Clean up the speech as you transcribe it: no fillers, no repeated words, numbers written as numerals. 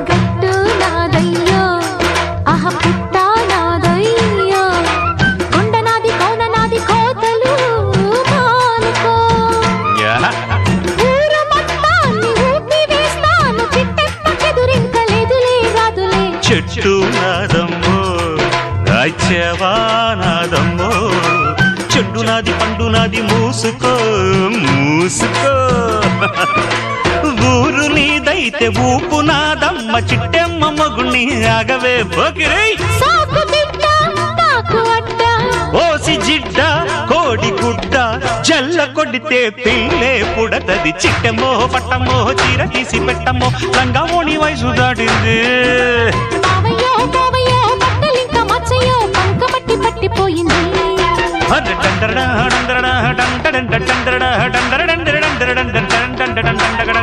గట్టు నాదయ్యో ఆహ పుట్ట నాదయ్యో కొండ నాది కోన నాది కోతలు మానుకో ఊరు మొత్తాన్ని ఊపి వేస్తాను చిట్టెమ్మకెదురింకలేదులే రాదులే చెట్టు నాదమ్మో రాజ్యవా నాదమ్మో చెట్టు నాది పండు నాది మూసుకో మూసుకో ఊరు నీదైతే ఊపు నాదమ్మ చిట్టెమ్మ మగుణ్ణి ఆగవే పోకిరై ఓసి జిడ్డ కోడి గుడ్డ జల్ల కొడితే పిల్లే పుడతది చిట్టెమ్మో పట్టమ్మో చీర తీసి పెట్టమ్మో లంగామోని వయసు దాటింది డండరడా డండరడా డండరడా డండరడా డండరడా డండరడా డండరడా డండరడా